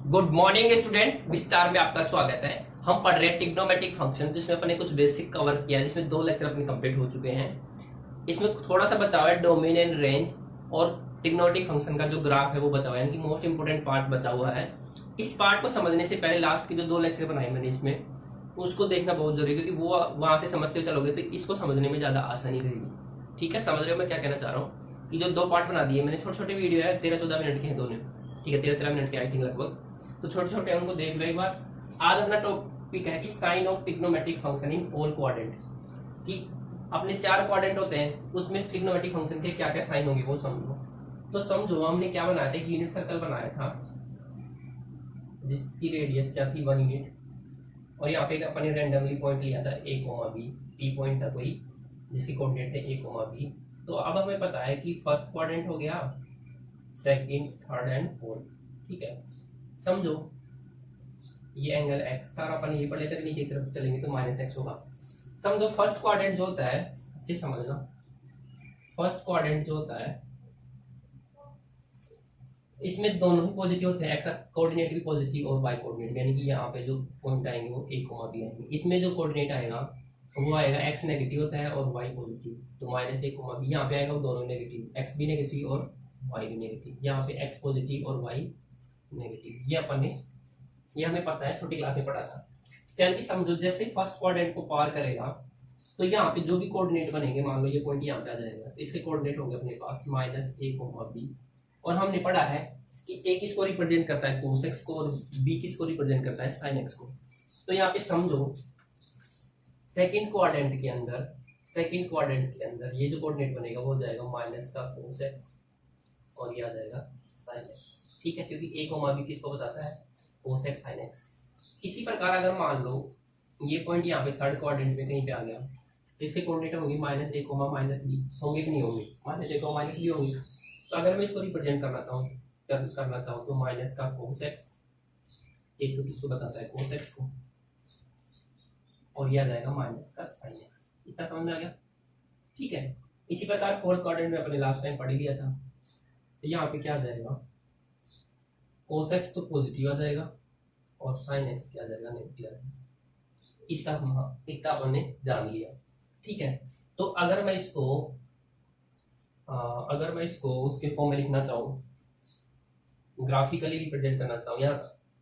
Good morning student, विस्तार में आपका स्वागत है। हम पढ़ रहे हैं ट्रिग्नोमेट्रिक फंक्शन, जिसमें अपने कुछ बेसिक कवर किया है, जिसमें 2 लेक्चर अपने कंप्लीट हो चुके हैं। इसमें थोड़ा सा बचा हुआ है डोमेन एंड रेंज, और ट्रिग्नोमेट्रिक फंक्शन का जो ग्राफ है वो बचा हुआ है, यानी कि मोस्ट इंपोर्टेंट पार्ट बचा हुआ है। इस पार्ट को समझने से पहले लास्ट के जो 2 लेक्चर बनाए मैंने इसमें, उसको देखना बहुत जरूरी है, क्योंकि वो वहां से समझते हुए चलोगे तो इसको समझने में ज्यादा आसानी रहेगी। ठीक है, समझ रहे हो मैं क्या कहना चाह रहा हूँ? कि जो 2 पार्ट बना दिए मैंने, छोटे छोटे वीडियो है, 13-14 मिनट के हैं दोनों। ठीक है, 13-13 मिनट के आई थिंक लगभग। तो छोटे छोटे उनको देख लो एक बार। आज अपना टॉपिक है कि sine of trigonometric function in all quadrant. कि अपने 4 क्वाड्रेंट होते हैं, उसमें ट्रिग्नोमेट्रिक फंक्शन के क्या क्या साइन होंगे वो समझो। तो समझो, हमने क्या बनाया था, यूनिट सर्कल बनाया था जिसकी रेडियस क्या थी 1 यूनिट, और यहाँ पे अपने रैंडमली पॉइंट लिया था a, b। पी पॉइंट था कोई जिसके कोऑर्डिनेट थे a, b। तो अब हमें पता है कि फर्स्ट क्वाड्रेंट हो गया, सेकंड, थर्ड एंड फोर्थ। ठीक है, समझो ये एंगल x था, अपन ये पढ़ लेते, नीचे की तरफ चलेंगे तो -x होगा। समझो फर्स्ट क्वाड्रेंट जो होता है, अच्छे समझना, फर्स्ट क्वाड्रेंट जो होता है इसमें दोनों ही पॉजिटिव होते हैं, x कोऑर्डिनेट भी पॉजिटिव और y कोऑर्डिनेट भी, यानी कि यहाँ पे जो पॉइंट आएंगे वो a, b आएंगे। इसमें जो कोऑर्डिनेट आएगा वो आएगा x नेगेटिव होता है और y पॉजिटिव, तो -a, b। यहाँ पे आएगा वो दोनों नेगेटिव, x भी नेगेटिव और y भी नेगेटिव। यहाँ पे x पॉजिटिव और y नेगेटिव। ये अपन ने, ये हमें पता है, छोटी क्लास में पढ़ा था। यानी कि समझो जैसे ही फर्स्ट क्वाड्रेंट को पार करेगा तो यहाँ पे जो भी कोऑर्डिनेट बनेंगे, मान लो ये पॉइंट यहाँ पे आ जाएगा, तो इसके कोऑर्डिनेट होंगे अपने पास -a, b। और हमने पढ़ा है कि a किसको रिप्रेजेंट करता है, cos x को, और b किसको रिप्रेजेंट करता है, sin x को। तो यहाँ पे समझो सेकंड क्वाड्रेंट के अंदर ये जो कोऑर्डिनेट बनेगा वो हो जाएगा माइनस का cos x, और ये आ जाएगा sin x। ठीक है, क्योंकि a, b किसको बताता है, cos x sin x। इसी प्रकार अगर मान लो ये पॉइंट यहाँ पे थर्ड क्वाड्रेंट में कहीं पे आ गया, तो इसके कोऑर्डिनेट होंगे -a, -b। होंगे कि नहीं होंगे, -a, -b होंगे। तो अगर मैं इसको रिप्रेजेंट करना चाहूँ तो माइनस का cos x, एक तो किसको बताता है, cos x को, और ये आ जाएगा माइनस का sin x। इतना समझ में आ गया? ठीक है, इसी प्रकार फोर्थ क्वाड्रेंट में अपने लास्ट टाइम पढ़ लिया था। तो यहाँ पे क्या आ जाएगा, cos x तो पॉजिटिव आ जाएगा और sin x क्या आ जाएगा, नेगेटिव आ जाएगा। इतना हमने जान लिया। ठीक है, तो अगर मैं इसको उसके फॉर्म में लिखना चाहूँ, ग्राफिकली रिप्रेजेंट करना चाहूँ, या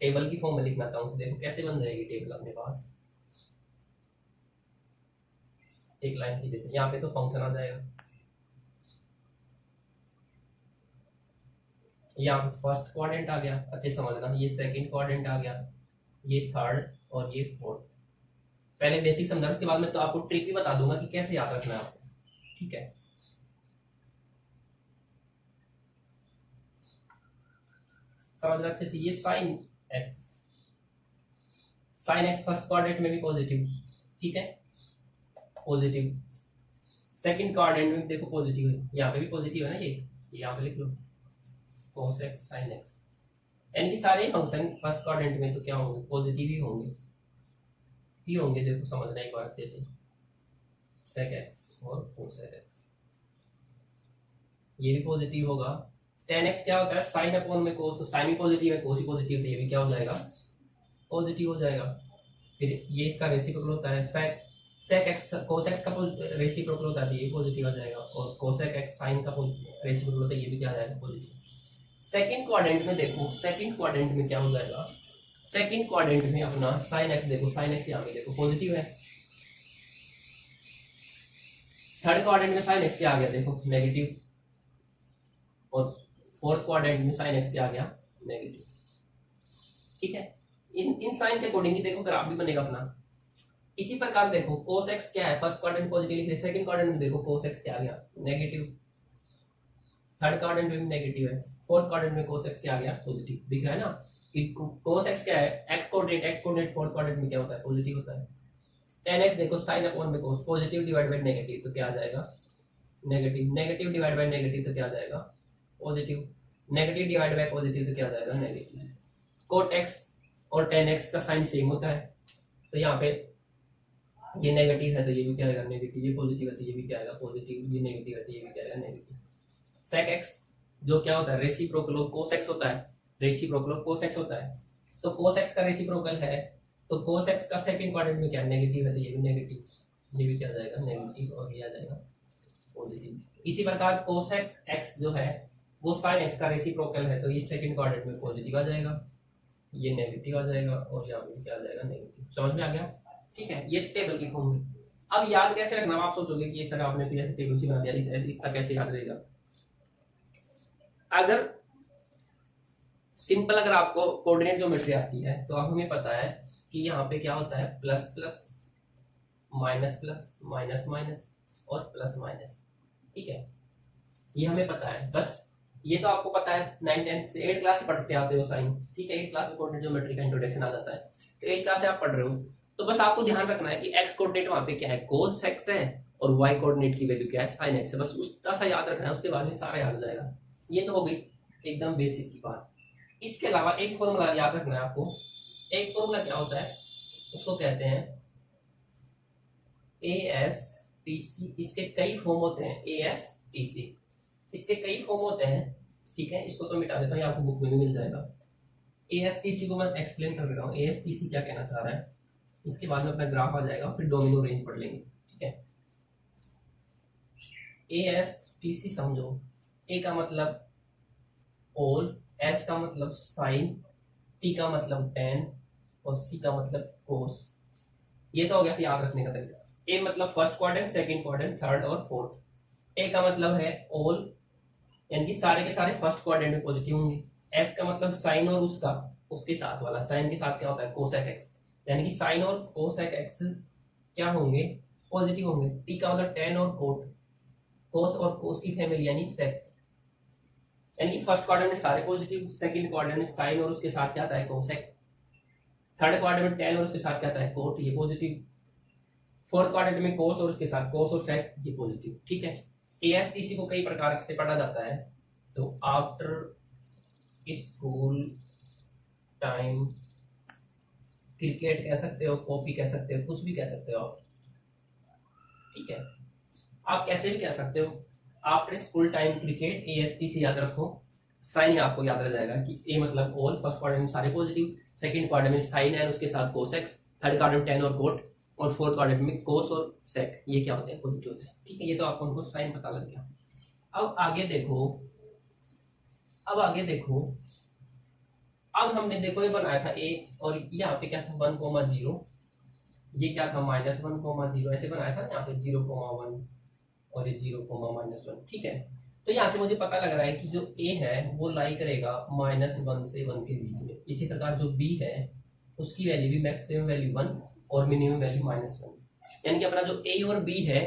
टेबल की फॉर्म में लिखना चाहूँ, तो देखो कैसे बन जाएगी टेबल अपने पास। एक लाइन की देते हैं, यहाँ पे तो फंक्शन आ जाएगा, यहाँ फर्स्ट क्वाड्रेंट आ गया, अच्छे समझना, ये सेकंड क्वाड्रेंट आ गया, ये थर्ड और ये फोर्थ। पहले बेसिक समझा, उसके बाद में तो आपको ट्रिक भी बता दूंगा कि कैसे याद रखना है आपको। ठीक है, समझना अच्छे से। ये साइन एक्स फर्स्ट क्वाड्रेंट में भी पॉजिटिव, ठीक है, पॉजिटिव। सेकंड क्वाड्रेंट में देखो पॉजिटिव है, यहाँ पे भी पॉजिटिव है ना, ये यहाँ पे लिख लो cos x sin x। यानी कि सारे फंक्शन फर्स्ट क्वाड्रेंट में तो क्या होंगे, पॉजिटिव ही होंगे। देखो समझना एक बार अच्छे से, sec x और cos x, ये भी पॉजिटिव होगा। tan x क्या होता है, sin अपॉन में cos, तो sin भी पॉजिटिव है, cos ही पॉजिटिव, तो ये भी क्या हो जाएगा, पॉजिटिव हो जाएगा। फिर ये इसका रेसिप्रोकल होता है, sec x cos x का रेसिप्रोकल होता है, ये पॉजिटिव आ जाएगा, और cosec x sin का रेसिप्रोकल होता है, ये भी क्या आ जाएगा, पॉजिटिव। सेकंड क्वाड्रेंट में देखो, सेकंड क्वाड्रेंट में क्या हो जाएगा, सेकंड क्वाड्रेंट में अपना sin x देखो, sin x यहाँ पे देखो पॉजिटिव है। थर्ड क्वाड्रेंट में sin x क्या आ गया, देखो नेगेटिव, और फोर्थ क्वाड्रेंट में sin x क्या आ गया, नेगेटिव। ठीक है, इन साइन के अकॉर्डिंग देखो ग्राफ भी बनेगा अपना। इसी प्रकार देखो cos x क्या है, फर्स्ट क्वाड्रेंट पॉजिटिव लिख रहे, सेकंड क्वाड्रेंट में देखो cos x क्या आ गया, नेगेटिव। थर्ड क्वाड्रेंट में भी नेगेटिव है, फोर्थ क्वाड्रेंट में cos x क्या आ गया, पॉजिटिव। दिख रहा है ना कि cos x क्या है, x कोऑर्डिनेट फोर्थ क्वाड्रेंट में क्या होता है, पॉजिटिव होता है। tan x देखो sin अपॉन में cos, positive divide by negative तो क्या आ जाएगा, नेगेटिव डिवाइड बाय नेगेटिव तो क्या आ जाएगा, positive. Negative divide by positive तो क्या आ जाएगा, नेगेटिव। cot x और tan x का साइन सेम होता है, तो यहाँ पे ये नेगेटिव है तो ये भी क्या आएगा, नेगेटिव। ये पॉजिटिव है तो ये भी क्या आएगा, पॉजिटिव। ये नेगेटिव है तो ये भी क्या आएगा, नेगेटिव। sec x जो क्या होता है, रेसिप्रोकल ऑफ cos x होता है, रेसिप्रोकल ऑफ cos x होता है। तो cos x का रेसिप्रोकल है, तो cos x का सेकंड क्वाड्रेंट में क्या नेगेटिव है, तो ये भी नेगेटिव, ये भी क्या आ जाएगा नेगेटिव, और ये आ जाएगा पॉजिटिव। इसी प्रकार cos x जो है वो sin x का रेसिप्रोकल है, तो ये सेकंड क्वाड्रेंट में पॉजिटिव आ जाएगा, ये नेगेटिव आ जाएगा, और यहाँ पे क्या आ जाएगा नेगेटिव। समझ में आ गया? ठीक है, ये टेबल की फॉर्म में। अब याद कैसे रखना, आप सोचोगे कि ये सर आपने तो ऐसे टेबल से बना दिया, इतना कैसे याद रहेगा। अगर सिंपल, अगर आपको कोऑर्डिनेट ज्योमेट्री आती है तो आप हमें पता है कि यहाँ पे क्या होता है plus plus minus plus minus minus और प्लस माइनस। ठीक है, ये हमें पता है, बस ये तो आपको पता है 9 10 से 8 क्लास से पढ़ते आते हो साइन। ठीक है, 8 क्लास में कोऑर्डिनेट ज्योमेट्री का इंट्रोडक्शन आ जाता है, तो 8 क्लास से आप पढ़ रहे हो, तो बस आपको ध्यान रखना है कि एक्स कोऑर्डिनेट वहां पे क्या है cos x है, और y कोऑर्डिनेट की वैल्यू क्या है sin x है, बस उसका सा याद रखना है, उसके बाद में सारा याद हो जाएगा। ये तो हो गई एकदम बेसिक की बात। इसके अलावा एक फॉर्मूला याद रखना है आपको। एक फॉर्मूला क्या होता है, उसको कहते हैं ASTC। इसके कई फॉर्म होते हैं ASTC, इसके कई फॉर्म होते हैं। ठीक है, इसको तो मिटा देता हूँ, आपको बुक में भी मिल जाएगा। ASTC को मैं एक्सप्लेन कर देता हूँ, ASTC क्या कहना चाह रहा है, इसके बाद में अपना ग्राफ आ जाएगा, फिर डोमिनो रेंज पढ़ लेंगे। ठीक है, ASTC समझो, A का मतलब ऑल, S का मतलब साइन, T का मतलब टेन, और C का मतलब कोस। ये तो हो गया याद रखने का तरीका। A मतलब first quadrant, second quadrant, third और फोर्थ। A का मतलब है ऑल, यानी कि सारे के सारे फर्स्ट क्वाड्रेंट में पॉजिटिव होंगे। S का मतलब साइन और उसका उसके साथ वाला, साइन के साथ क्या होता है कोसेक x, यानी कि साइन और कोसेक x क्या होंगे पॉजिटिव होंगे। T का मतलब टेन और कोट, कोस और कोस की फैमिली यानी सेक, यानी कि फर्स्ट क्वाड्रेंट में सारे पॉजिटिव, सेकंड क्वाड्रेंट में साइन और उसके साथ क्या आता है कोसेक, थर्ड क्वाड्रेंट में टेन और उसके साथ क्या आता है कोट, ये पॉजिटिव, फोर्थ क्वाड्रेंट में कोस और उसके साथ कोस और सेक, ये पॉजिटिव। ठीक है, ASTC को कई प्रकार से पढ़ा जाता है, तो आफ्टर स्कूल टाइम, क्रिकेट कह सकते हो, कॉपी कह सकते हो, कुछ भी कह सकते हो आप। ठीक है, आप कैसे भी कह सकते हो। After school time cricket, ASTC याद रखो। साइन आपको याद रह जाएगा कि A मतलब ऑल, फर्स्ट क्वाड्रेंट में सारे पॉजिटिव, सेकंड क्वाड्रेंट में साइन है उसके साथ कोसेक्स, थर्ड क्वाड्रेंट में टेन और कोट, और फोर्थ क्वाड्रेंट में कोस और सेक, ये क्या होते हैं पॉजिटिव होते हैं। ठीक है, ये तो आपको उनको साइन पता लग गया। अब आगे देखो, अब आगे देखो, अब हमने देखो ये बनाया था A, और यहाँ पे क्या था 1,0, ये क्या था -1,0, ऐसे बनाया था, यहाँ पे 0,1 और ये 0,-1। ठीक है, तो यहाँ से मुझे पता लग रहा है कि जो A है वो लाई करेगा -1 से 1 के बीच में। इसी प्रकार जो B है उसकी वैल्यू भी मैक्सिमम वैल्यू 1 और मिनिमम वैल्यू -1, यानी कि अपना जो A और B है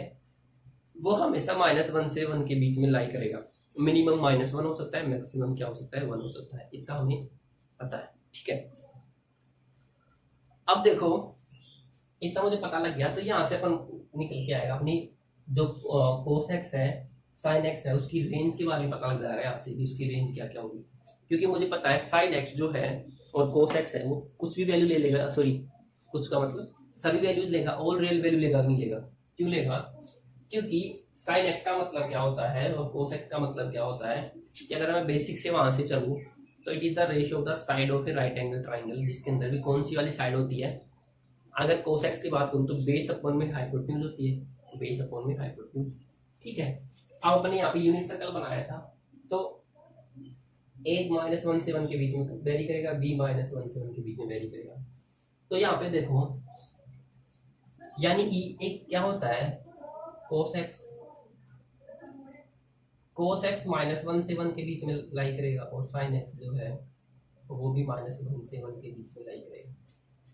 वो हमेशा -1 से 1 के बीच में लाई करेगा। मिनिमम -1 हो सकता है, मैक्सिमम क्या हो सकता है 1 हो सकता है, इतना हमें पता है। ठीक है, अब देखो इतना मुझे पता लग गया, तो यहाँ से अपन निकल के आएगा अपनी जो कोस एक्स है साइन एक्स है उसकी रेंज के बारे में पता लग जा रहा है आपसे कि उसकी रेंज क्या क्या होगी, क्योंकि मुझे पता है साइन एक्स जो है और कोस एक्स है वो कुछ भी वैल्यू ले लेगा, सॉरी कुछ का मतलब सभी वैल्यूज लेगा, ऑल रियल वैल्यू लेगा नहीं लेगा। क्यों लेगा, क्योंकि साइन एक्स का मतलब क्या होता है और कोस एक्स का मतलब क्या होता है कि अगर मैं बेसिक से वहां से चलूँ तो it is the ratio of the side of A right angle triangle, जिसके अंदर भी कौन सी वाली साइड होती है। अगर कोस एक्स की बात करूं तो बेस अपॉन में हाइपोटेन्यूज होती है, बेस अपॉन में हाइपोटेन्यूज। ठीक है, अब अपने यहाँ पे यूनिट सर्कल बनाया था, तो A -1 से 1 के बीच में वेरी करेगा, B -1 से 1 के बीच में वेरी करेगा। तो यहाँ पे देखो यानी कि एक क्या होता है कोस एक्स -1 से 1 के बीच में लाई करेगा, और साइन एक्स जो है वो भी -1 से 1 के बीच में लाई करेगा।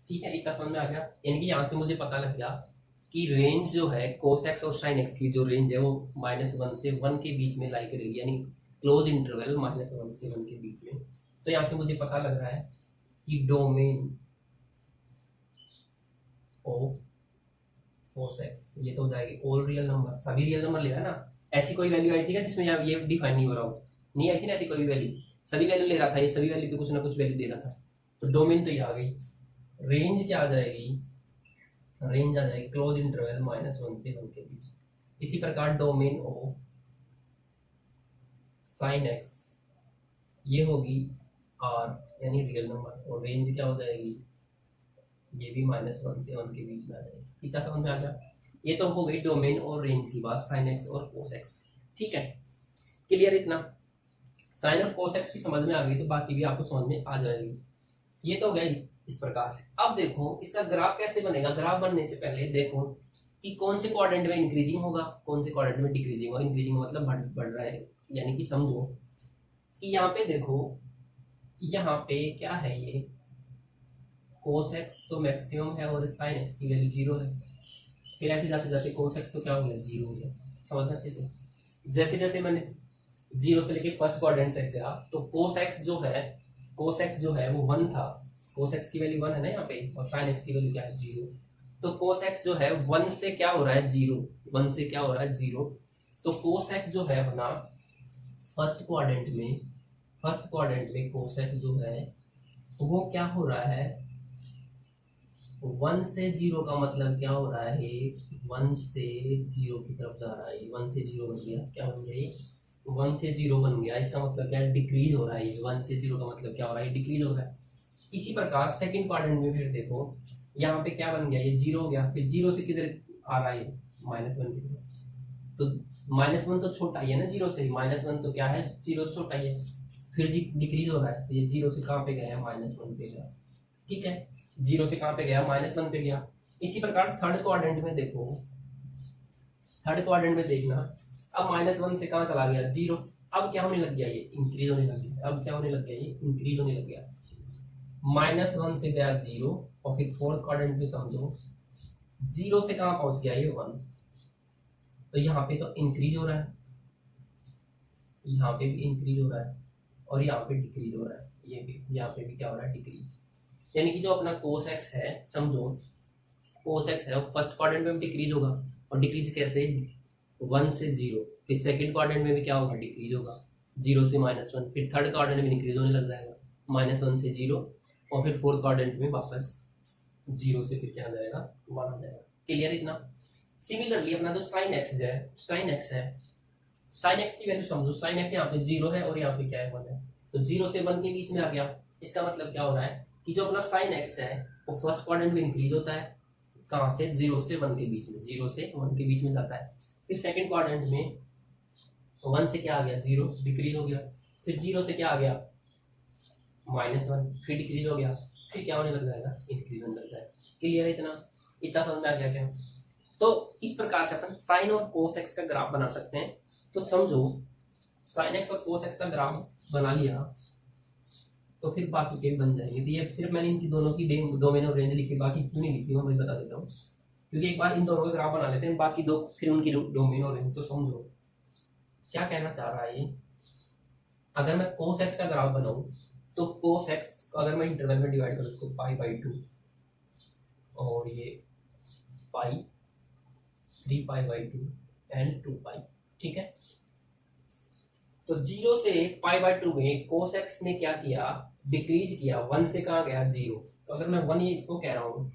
ठीक है, इतना समझ में आ गया, यानी कि यहाँ से मुझे पता लग गया कि रेंज जो है कोस एक्स और साइन एक्स की जो रेंज है वो -1 से 1 के बीच में लाई करेगी, यानी क्लोज इंटरवल -1 से 1 के बीच में। तो यहाँ से मुझे पता लग रहा है कि डोमेन ऑफ कोस एक्स ये तो हो जाएगी ऑल रियल नंबर, सभी रियल नंबर लेगा ना। ऐसी कोई वैल्यू आई थी क्या जिसमें ये डिफाइन नहीं हो रहा हो, नहीं आई थी ना ऐसी कोई वैल्यू, सभी वैल्यू ले रहा था, ये सभी वैल्यू पे कुछ ना कुछ वैल्यू दे रहा था, तो डोमेन तो ये आ गई। रेंज क्या आ जाएगी, रेंज आ जाएगी क्लोज इंटरवल -1 से 1 के बीच। इसी प्रकार डोमेन ऑफ साइन एक्स ये होगी आर यानी रियल नंबर, और रेंज क्या हो जाएगी, ये भी -1 से 1 के बीच में आ जाएगी। कितना समझ में आ गया? ये तो हो गई डोमेन और रेंज की बात, साइन एक्स और कोस एक्स। ठीक है, क्लियर इतना? साइन और कोस एक्स की समझ में आ गई तो बाकी भी आपको समझ में आ जाएगी। ये तो गई इस प्रकार से। अब देखो इसका ग्राफ कैसे बनेगा। ग्राफ बनने से पहले देखो कि कौन से क्वाड्रेंट में इंक्रीजिंग होगा, कौन से क्वाड्रेंट में डिक्रीजिंग होगा। इंक्रीजिंग मतलब बढ़ रहा है, यानी कि समझो कि यहाँ पे देखो, यहाँ पे क्या है, ये कोस एक्स तो मैक्सिमम है और साइन एक्स की वैल्यू 0 है। फिर ऐसे जाते जाते कोस एक्स तो क्या हो गया, 0 हो गया। समझना अच्छे से। जैसे जैसे मैंने 0 से लेके फर्स्ट क्वाड्रेंट तक गया तो कोस एक्स जो है वो 1 था। कोस एक्स की वैल्यू 1 है ना यहाँ पे, और साइन एक्स की वैल्यू क्या है, 0। तो कोस एक्स जो है 1 से क्या हो रहा है, 0। 1 से क्या हो रहा है, 0। तो कोस एक्स जो है अपना फर्स्ट क्वाड्रेंट में कोस एक्स जो है वो क्या हो रहा है, 1 से 0 का मतलब क्या हो रहा है, 1 से 0 की तरफ जा रहा है। 1 से 0 बन गया, क्या बन गया, 1 से 0 बन गया। इसका मतलब क्या है, डिक्रीज हो रहा है। 1 से 0 का मतलब क्या हो रहा है, डिक्रीज हो रहा है। इसी प्रकार सेकंड क्वाड्रेंट में फिर देखो, यहाँ पे क्या बन गया, ये 0 हो गया। फिर 0 से किधर आ रहा है, -1 की तरफ। तो -1 तो छोटा ही है ना 0 से, -1 तो क्या है, 0 से छोटा ही है। फिर डिक्रीज हो रहा है, तो ये 0 से कहाँ पे गया, -1 पे गया। ठीक है, 0 से कहाँ पे गया, -1 पे गया। इसी प्रकार थर्ड क्वाड्रेंट में देखो, थर्ड क्वाड्रेंट में देखना, अब -1 से कहाँ चला गया, 0। अब क्या होने लग गया, ये इंक्रीज होने लग गया। अब क्या होने लग गया, ये इंक्रीज होने लग गया। -1 से गया 0, और फिर फोर्थ क्वाड्रेंट में समझो 0 से कहाँ पहुंच गया, ये 1। तो यहाँ पे तो इंक्रीज हो रहा है, यहाँ पे भी इंक्रीज हो रहा है, और यहाँ पे डिक्रीज हो रहा है। ये भी यहाँ पे भी क्या हो रहा है, डिक्रीज। यानी कि जो अपना कोस एक्स है, समझो कोस एक्स है, फर्स्ट क्वाड्रेंट में भी डिक्रीज होगा। और डिक्रीज कैसे, 1 से 0। फिर सेकंड क्वाड्रेंट में भी क्या होगा, डिक्रीज होगा, 0 से -1। फिर थर्ड क्वाड्रेंट में डिक्रीज होने लग जाएगा, -1 से 0। और फिर फोर्थ क्वाड्रेंट में वापस 0 से फिर क्या आ जाएगा, 1 आ जाएगा। क्लियर इतना? सिमिलरली अपना जो साइन एक्स है, साइन एक्स की वैल्यू समझो। साइन एक्स यहाँ पे 0 है और यहाँ पे क्या है, 1 है। तो 0 से 1 के बीच में आ गया। इसका मतलब क्या हो रहा है कि जो अपना साइन एक्स है वो फर्स्ट क्वाड्रेंट में इंक्रीज होता है। कहाँ से, 0 से 1 के बीच में, 0 से 1 के बीच में जाता है। फिर सेकंड क्वाड्रेंट में 1 से क्या आ गया, 0, डिक्रीज हो गया। फिर 0 से क्या आ गया, -1, फिर डिक्रीज हो गया। फिर क्या होने लग जाएगा, इंक्रीज होने लग जाएगा। क्लियर है इतना? इतना समझ में आ गया क्या? तो इस प्रकार से अपन साइन और कोस एक्स का ग्राफ बना सकते हैं। तो समझो साइन एक्स और कोस एक्स का ग्राफ बना लिया तो फिर बाकी के बन जाएंगे। तो ये सिर्फ मैंने इनकी दोनों की डोमेन और रेंज लिखी, बाकी क्यों नहीं लिखी मैं बता देता हूँ, क्योंकि एक बार इन दोनों का ग्राफ बना लेते हैं, बाकी दो फिर उनकी डोमेन और रेंज। तो समझो क्या कहना चाह रहा है ये। अगर मैं कोस एक्स का ग्राफ बनाऊं तो कोस एक्स अगर मैं इंटरवल में डिवाइड करूँ इसको π/2 और ये पाई 3π/2 एंड 2π। ठीक है, तो 0 से π/2 में कोस एक्स ने क्या किया, डिक्रीज किया। 1 से कहाँ गया, 0। तो अगर मैं 1 ये इसको कह रहा हूँ,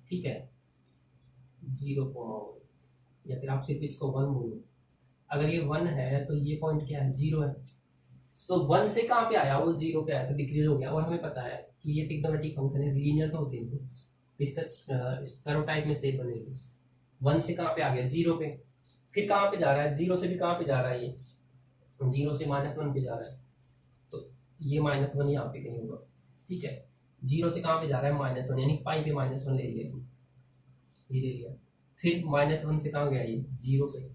ठीक है, 0, या फिर आप सिर्फ इसको 1 बोलो। अगर ये 1 है तो ये पॉइंट क्या है, 0 है। तो 1 से कहाँ पे आया, वो 0 पे आया तो डिक्रीज हो गया। और हमें पता है कि ये ट्रिग्नोमेट्रिक फंक्शन है, लीनियर तो होते हैं, इस कर्व टाइप में शेप बनेगी। 1 से कहाँ पे आ गया, 0 पे। फिर कहाँ पे जा रहा है, 0 से भी कहाँ पे जा रहा है, ये 0 से -1 पे जा रहा है। तो ये -1 यहाँ पे कहीं होगा। ठीक है, 0 से कहाँ पे जा रहा है, -1, यानी पाई पे -1 ले लिया इसने, ये ले लिया। फिर -1 से कहाँ गया, ये 0 पे।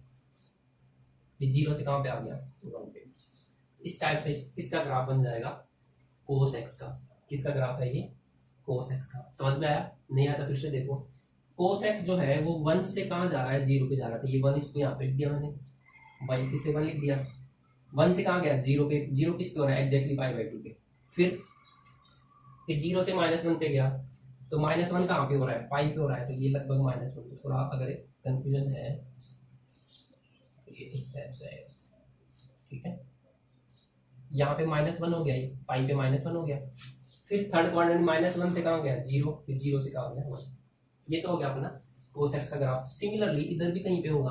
फिर 0 से कहाँ पे आ गया, 1 पे। इस टाइप से इसका ग्राफ बन जाएगा कोस एक्स का। किसका ग्राफ है ये, कोस एक्स का। समझ में आया? नहीं आया तो फिर से देखो। कोस एक्स जो है वो 1 से कहाँ जा रहा है, 0 पे जा रहा था। ये 1 इसको यहाँ पे लिख दिया मैंने, बाई इसी से 1 लिख दिया। 1 से कहाँ गया, 0 पे। 0 किस पे हो रहा है, एग्जैक्टली π/2 पे। फिर 0 से -1 पे गया तो -1 कहाँ पे हो रहा है, पाई पे हो रहा है। तो ये लगभग -1 पे। थोड़ा अगर कंफ्यूजन है तो ये इस टाइप से आएगा। ठीक है, यहाँ पे -1 हो गया, पाई पे -1 हो गया। फिर थर्ड क्वाड्रेंट -1 से कहाँ गया, 0। फिर 0 से कहाँ गया, 1। ये तो हो गया अपना कोस एक्स का ग्राफ। सिमिलरली इधर भी कहीं पे होगा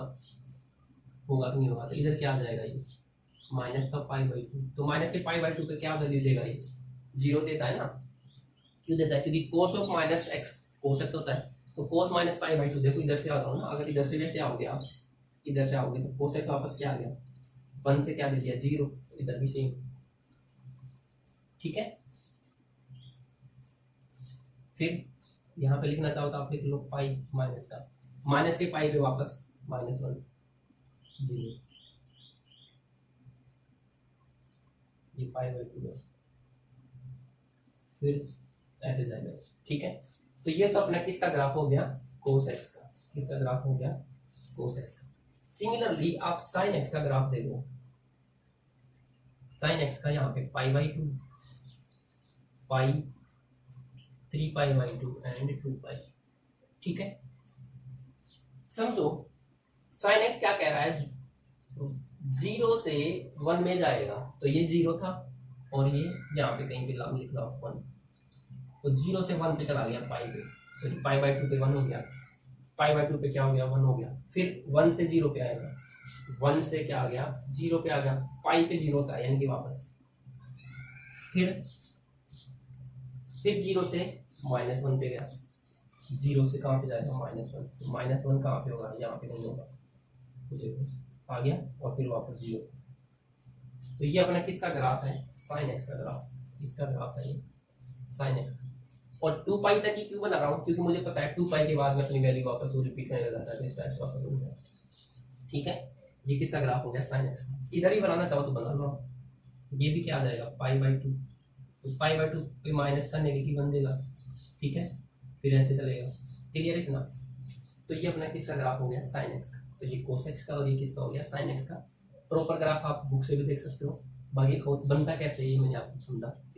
कि नहीं होगा, तो इधर क्या आ जाएगा, ये माइनस का पाई बाई टू, तो माइनस के पाई बाई टू पे क्या वैल्यू देगा ये, जीरो देता है ना, क्यों देता है, क्योंकि cos of minus x cos x होता है, तो कोस माइनस पाई बाई टू, देखो इधर से आ रहा हूँ ना, अगर इधर से वैसे आओगे आप, इधर से आओगे तो कोस एक्स वापस क्या आ गया, वन से क्या दे दिया जीरो, इधर भी सेम, ठीक है। फिर यहाँ पे लिखना चाहो तो आप लिख लो पाई माइनस का, माइनस के पाई पे वापस माइनस वन, जीरो, ये पाई बाई टू है, फिर ऐसे जाएगा, ठीक है। तो ये तो अपना किसका ग्राफ हो गया, कोस एक्स का, किसका ग्राफ हो गया, कोस एक्स का। सिमिलरली आप साइन एक्स का ग्राफ देखो, साइन एक्स का यहाँ पे pi by two, pi, 3 pi by two and 2 पाई, ठीक है। समझो साइन एक्स क्या कह रहा है, जीरो से वन में जाएगा, तो ये जीरो था और ये यहाँ पे कहीं पे लिख रहा हूँ वन, तो जीरो से वन पे चला गया पाई पे, सॉरी पाई बाई टू पे वन हो गया, पाई बाई टू पे क्या हो गया, वन हो गया, फिर वन से जीरो पे आएगा, वन से क्या आ गया, जीरो पे आ गया, पाई पे जीरो था यानी कि वापस, फिर जीरो से माइनस वन पे गया, जीरो से कहाँ पे जाएगा, माइनस वन, तो माइनस वन कहाँ पे होगा, यहाँ पे नहीं होगा, तो देखो आ गया और फिर वापस जीरो, तो ये अपना किसका ग्राफ है, साइन एक्स का ग्राफ, किसका ग्राफ है ये, साइन एक्स। और 2 पाई तक ही क्यों बना रहा हूँ, क्योंकि मुझे पता है 2 पाई के बाद में अपनी वैल्यू वापस वो रिपीट करने लगा था, तो इस टाइप से वापस हो गया, ठीक है। ये किसका ग्राफ हो गया, साइन एक्स का। इधर ही बनाना चाहो तो बना लो, ये भी क्या आ जाएगा, पाई बाई टू, तो पाई बाई टू पे माइनस का नेगेटिव बन देगा, ठीक है, फिर ऐसे चलेगा, क्लियर इतना। तो ये अपना किसका ग्राफ हो गया, साइन एक्स का, तो ये कोस एक्स का और ये किसका हो गया, साइन एक्स का। प्रॉपर ग्राफ आप बुक से भी देख सकते हो, बाकी बनता कैसे ये मैंने आपको समझा।